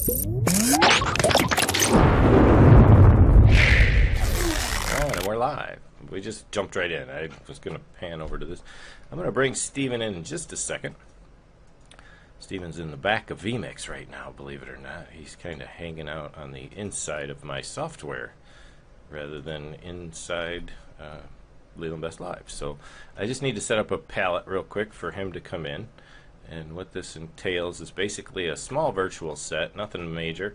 And we're live. We just jumped right in. I was going to pan over to this. I'm going to bring Steven in just a second. Steven's in the back of vMix right now, believe it or not. He's kind of hanging out on the inside of my software rather than inside Leland BCBLive. So I just need to set up a palette real quick for him to come in. And what this entails is basically a small virtual set, nothing major,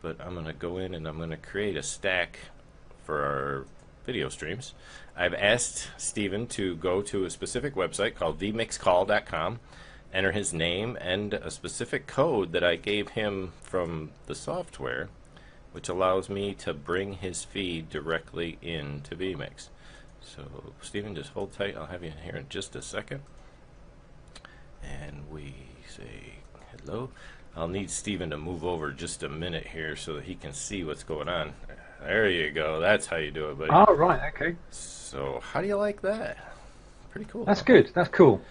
but I'm going to go in and I'm going to create a stack for our video streams. I've asked Steven to go to a specific website called vmixcall.com, enter his name and a specific code that I gave him from the software, which allows me to bring his feed directly into vMix. So Steven, just hold tight. I'll have you in here in just a second. And we say hello. I'll need Steven to move over just a minute here so that he can see what's going on. There you go. That's how you do it, buddy. Oh, right. Okay. So how do you like that? Pretty cool. That's good. That's cool.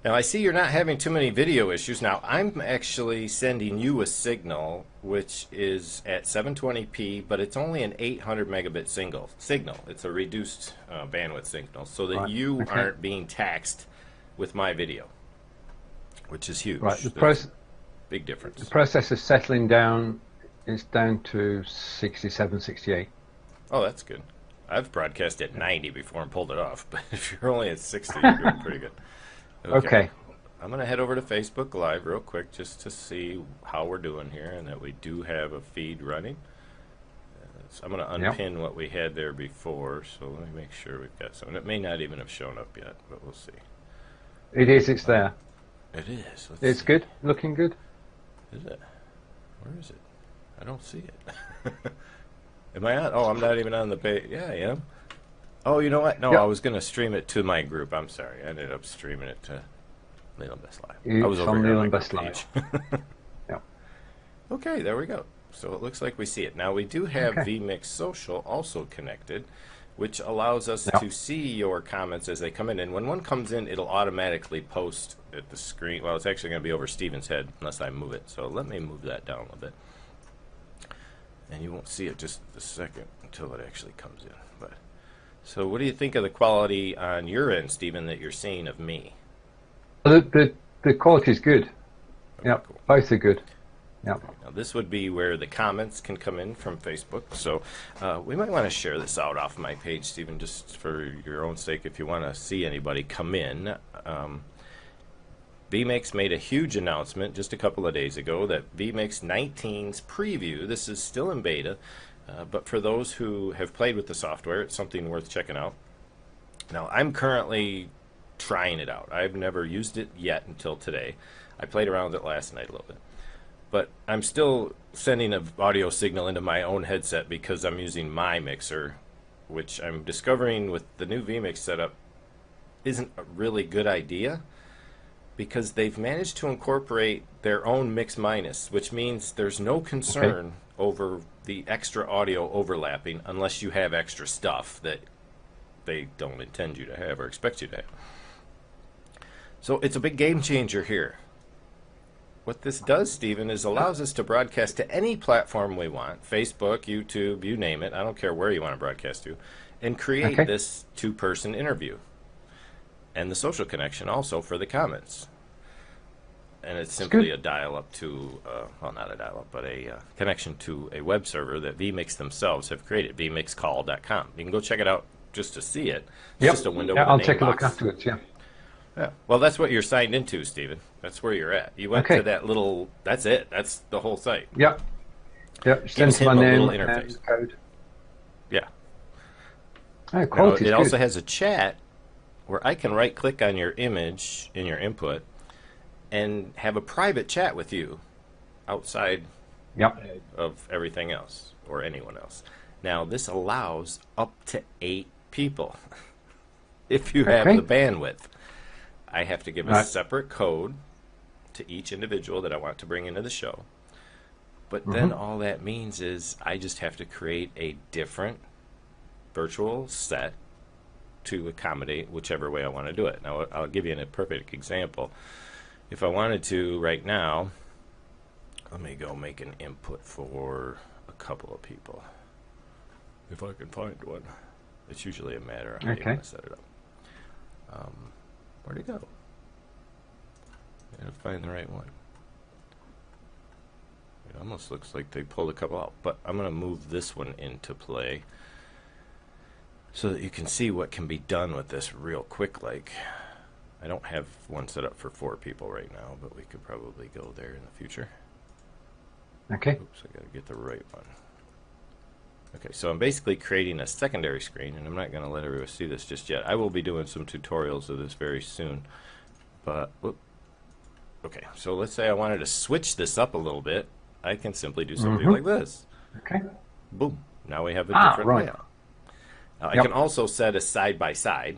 Now, I see you're not having too many video issues. Now, I'm actually sending you a signal, which is at 720p, but it's only an 800 megabit signal. It's a reduced bandwidth signal, so that you aren't being taxed with my video, which is huge. Right. Big difference. The process is settling down. It's down to 67, 68. Oh, that's good. I've broadcast at 90 before and pulled it off, but if you're only at 60, you're doing pretty good. Okay. I'm going to head over to Facebook Live real quick just to see how we're doing here and that we do have a feed running. So I'm going to unpin what we had there before, so let me make sure we've got something. It may not even have shown up yet, but we'll see. It is. It's there. It is. It's good. Looking good. Is it? Where is it? I don't see it. Am I on? Oh, I'm not even on the page. Yeah, I am. Oh, you know what? No, I was going to stream it to my group. I'm sorry. I ended up streaming it to Leland BCBLive. I was over here on BCBLive. Yep. Okay, there we go. So it looks like we see it. Now, we do have vMix Social also connected, which allows us to see your comments as they come in. And when one comes in, it'll automatically post at the screen. Well, it's actually going to be over Steven's head unless I move it. So let me move that down a little bit. And you won't see it just a second until it actually comes in. But so what do you think of the quality on your end, Steven, that you're seeing of me? The quality is good. Okay, cool. Both are good. Yep. Now this would be where the comments can come in from Facebook. So we might want to share this out off my page, Steven, just for your own sake if you want to see anybody come in. vMix made a huge announcement just a couple of days ago that vMix 19's preview, this is still in beta, but for those who have played with the software, it's something worth checking out. Now, I'm currently trying it out. I've never used it yet until today. I played around with it last night a little bit. But I'm still sending an audio signal into my own headset because I'm using my mixer, which I'm discovering with the new vMix setup isn't a really good idea, because they've managed to incorporate their own mix minus, which means there's no concern over the extra audio overlapping unless you have extra stuff that they don't intend you to have or expect you to have. So it's a big game changer here. What this does, Steven, is allows us to broadcast to any platform we want, Facebook, YouTube, you name it, I don't care where you want to broadcast to, and create this two-person interview. And the social connection also for the comments. And it's simply a dial-up to, well, not a dial-up, but a connection to a web server that vMix themselves have created, vmixcall.com. You can go check it out just to see it. It's just a window with a I'll name take a look box. afterwards, Yeah. Well, that's what you're signed into, Steven. That's where you're at. You went to that little, that's it. That's the whole site. Yep. Gives him a little interface. Code. Yeah. Oh, quality it also has a chat where I can right-click on your image in your input and have a private chat with you outside of everything else or anyone else. Now, this allows up to 8 people if you have the bandwidth. I have to give a separate code to each individual that I want to bring into the show. But then all that means is I just have to create a different virtual set to accommodate whichever way I want to do it. Now, I'll give you a perfect example. If I wanted to right now Let me go make an input for a couple of people. If I can find one. It's usually a matter of how you want to set it up. Where'd it go? Gotta find the right one. It almost looks like they pulled a couple out, but I'm going to move this one into play so that you can see what can be done with this real quick. Like, I don't have one set up for 4 people right now, but we could probably go there in the future. Okay. Oops, I got to get the right one. Okay, so I'm basically creating a secondary screen, and I'm not going to let everyone see this just yet. I will be doing some tutorials of this very soon, but whoop. Okay, so let's say I wanted to switch this up a little bit. I can simply do something like this. Okay. Boom. Now we have a different layout. I can also set a side-by-side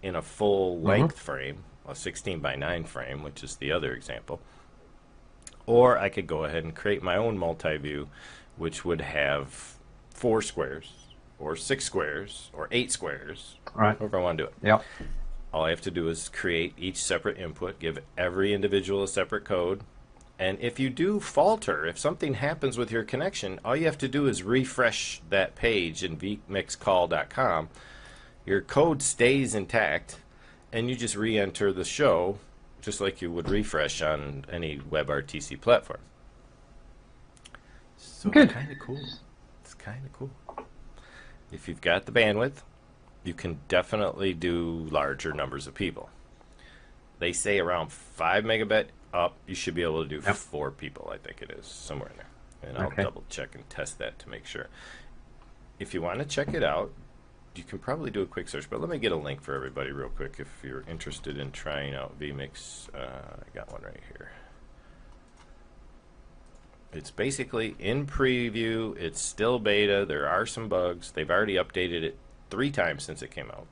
in a full-length frame, a 16:9 frame, which is the other example. Or I could go ahead and create my own multi-view, which would have 4 squares, or 6 squares, or 8 squares, however I want to do it. Yep. All I have to do is create each separate input, give every individual a separate code, and if you do falter, if something happens with your connection, all you have to do is refresh that page in vmixcall.com. Your code stays intact, and you just re-enter the show just like you would refresh on any WebRTC platform. So good. It's kind of cool. It's kind of cool. If you've got the bandwidth, you can definitely do larger numbers of people. They say around 5 megabit up, you should be able to do 4 people, I think it is, somewhere in there. And I'll double check and test that to make sure. If you want to check it out, you can probably do a quick search, but let me get a link for everybody real quick if you're interested in trying out vMix. I got one right here. It's basically in preview. It's still beta. There are some bugs. They've already updated it 3 times since it came out.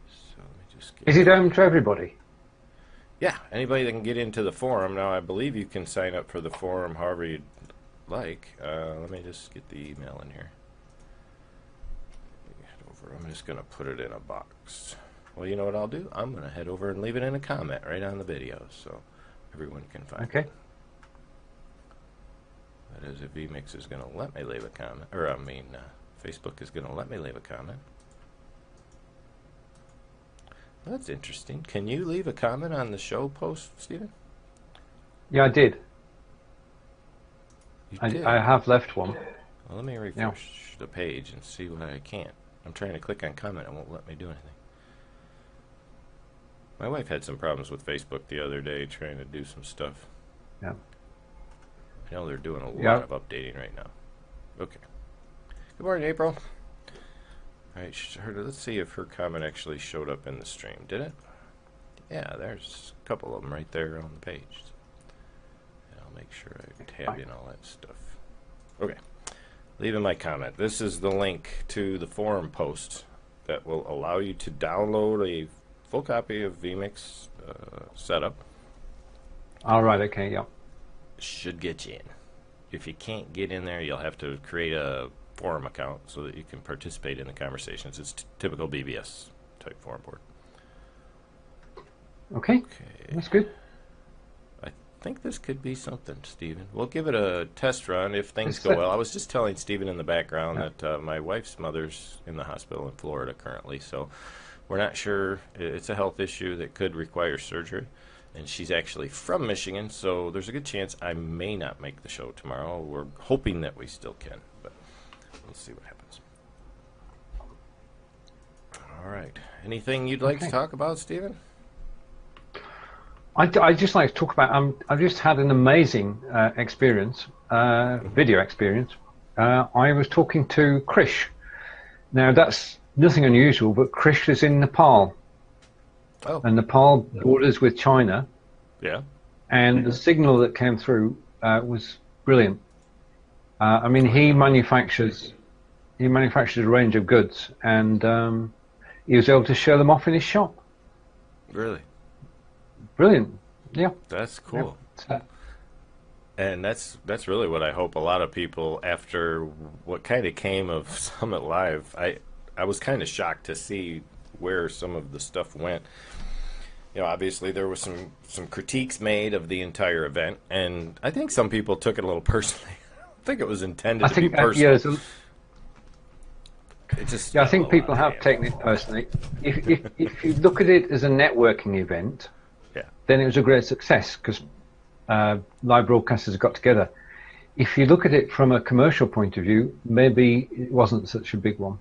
So let me just get Is it open to everybody? Yeah, anybody that can get into the forum. Now, I believe you can sign up for the forum however you'd like. Let me just get the email in here. Head over. I'm just going to put it in a box. Well, you know what I'll do? I'm going to head over and leave it in a comment right on the video so everyone can find it. That is, if vMix is going to let me leave a comment, or I mean, Facebook is going to let me leave a comment. Well, that's interesting. Can you leave a comment on the show post, Stephen? Yeah, I did. You did? I have left one. Well, let me refresh the page and see why I can't. I'm trying to click on comment. It won't let me do anything. My wife had some problems with Facebook the other day trying to do some stuff. Yeah. I know they're doing a lot of updating right now. Okay. Good morning, April. All right, let's see if her comment actually showed up in the stream. Did it? Yeah, there's a couple of them right there on the page. And I'll make sure I tab in all that stuff. Okay. Leaving my comment. This is the link to the forum post that will allow you to download a full copy of vMix setup. All right, okay, yeah. Should get you in. If you can't get in there, you'll have to create a forum account so that you can participate in the conversations. It's typical BBS type forum board. Okay, that's good. I think this could be something, Stephen. We'll give it a test run if things go well. I was just telling Stephen in the background that my wife's mother's in the hospital in Florida currently, so we're not sure. It's a health issue that could require surgery. And she's actually from Michigan, so there's a good chance I may not make the show tomorrow. We're hoping that we still can, but we'll see what happens. All right. Anything you'd like to talk about, Stephen? I'd just like to talk about, I've just had an amazing experience, video experience. I was talking to Krish. Now, that's nothing unusual, but Krish is in Nepal. Oh. And Nepal borders with China. Yeah. And the signal that came through was brilliant. I mean, he manufactures a range of goods, and he was able to show them off in his shop. Really? Brilliant. Yeah. That's cool. Yeah. And that's really what I hope a lot of people, after what kind of came of Summit Live, I was kind of shocked to see where some of the stuff went. you know, obviously there was some critiques made of the entire event, and I think some people took it a little personally. I think it was intended to be personal. It just yeah, I think people out of have hand. taken it personally. If you look at it as a networking event, Yeah. then it was a great success because live broadcasters got together. If you look at it from a commercial point of view, maybe it wasn't such a big one.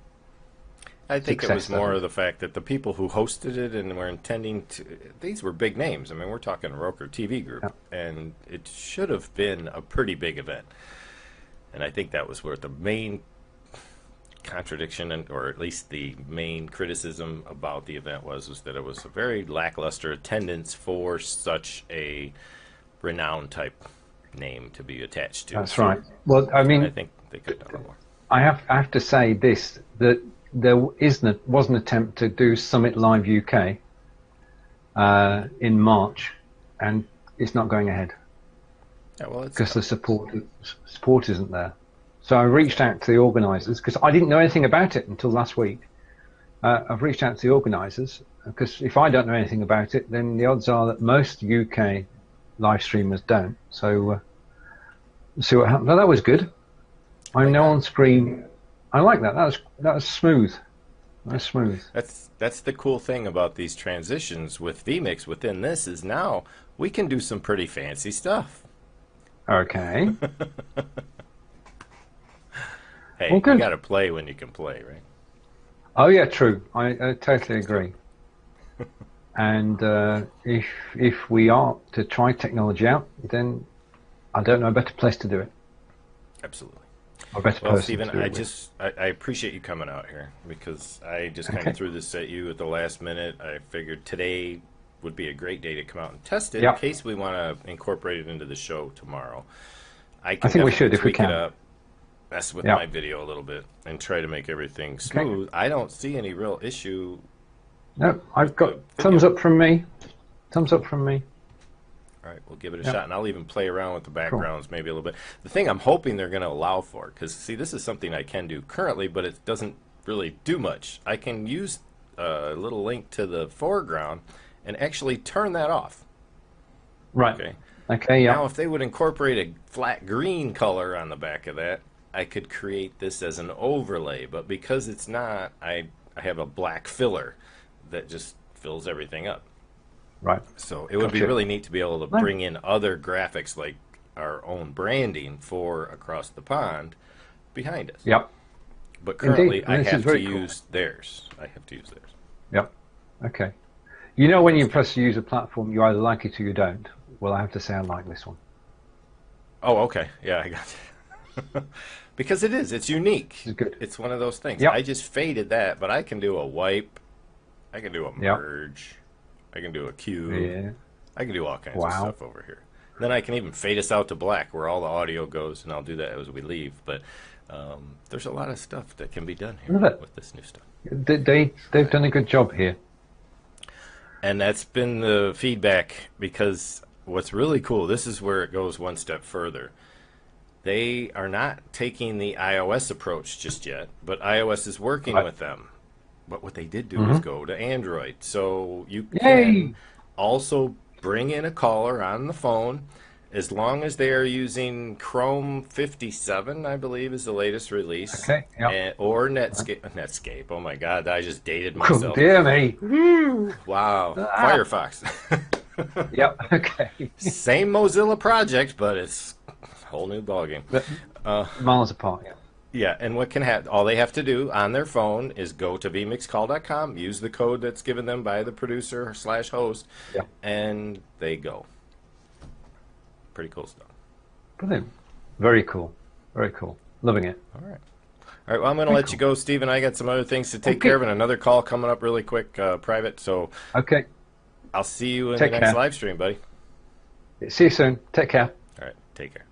I think it was Success, more that of the fact that the people who hosted it and were intending to, these were big names. I mean, we're talking Roker TV Group, and it should have been a pretty big event. And I think that was where the main contradiction, or at least the main criticism about the event was that it was a very lackluster attendance for such a renowned type name to be attached to. That's right. Well, I mean, I think they could have done more. I have to say this, that there was an attempt to do Summit Live UK in March, and it's not going ahead Yeah, well, because the support isn't there. So I reached out to the organisers because I didn't know anything about it until last week. I've reached out to the organisers because if I don't know anything about it, then the odds are that most UK live streamers don't. So we'll see what happens. Well, that was good. I'm now on screen. I like that. That was smooth. That's smooth. That's the cool thing about these transitions with vMix within this is now we can do some pretty fancy stuff. Okay. Hey, Well, good. you got to play when you can play, right? Oh yeah, true. I totally agree. And if we are to try technology out, then I don't know a better place to do it. Absolutely. Or a better Well, person Stephen, to do it with. I appreciate you coming out here because I just kind of threw this at you at the last minute. I figured today would be a great day to come out and test it in case we want to incorporate it into the show tomorrow. I think we should if we tweak it can. up, mess with my video a little bit, and try to make everything smooth. I don't see any real issue. No, I've got thumbs up from me. Thumbs up from me. All right, we'll give it a shot, and I'll even play around with the backgrounds maybe a little bit. The thing I'm hoping they're going to allow for, because, see, this is something I can do currently, but it doesn't really do much. I can use a little link to the foreground and actually turn that off. Right. Okay. Okay, yeah. Now, if they would incorporate a flat green color on the back of that, I could create this as an overlay, but because it's not, I have a black filler that just fills everything up. Right. So it would be really neat to be able to bring in other graphics like our own branding for Across the Pond behind us. Yep. But currently Indeed. I This is have to very cool. use theirs. I have to use theirs. Yep. Okay. You know when you press use a platform, you either like it or you don't. Well, I have to say I like this one. Oh, okay. Yeah, I got it. Because it is. It's unique. It's good. It's one of those things. Yep. I just faded that, but I can do a wipe. I can do a merge. I can do a cube. Yeah. I can do all kinds of stuff over here. Then I can even fade us out to black where all the audio goes, and I'll do that as we leave. But there's a lot of stuff that can be done here with this new stuff. They've done a good job here. And that's been the feedback, because what's really cool, this is where it goes one step further. They are not taking the iOS approach just yet, but iOS is working with them. But what they did do is go to Android. So you can also bring in a caller on the phone as long as they are using Chrome 57, I believe, is the latest release. Okay, or Netscape. Netscape. Oh, my God. I just dated myself. Oh, dear me. Wow. Firefox. Yep. Okay. Same Mozilla project, but it's a whole new ballgame. Miles apart, yeah. Yeah, and what can happen, all they have to do on their phone is go to vmixcall.com, use the code that's given them by the producer/host, and they go. Pretty cool stuff. Brilliant. Very cool. Very cool. Loving it. All right. All right, well, I'm going to let you go, Stephen. I got some other things to take care of, and another call coming up really quick, private. So I'll see you in the next live stream, buddy. See you soon. Take care. All right, take care.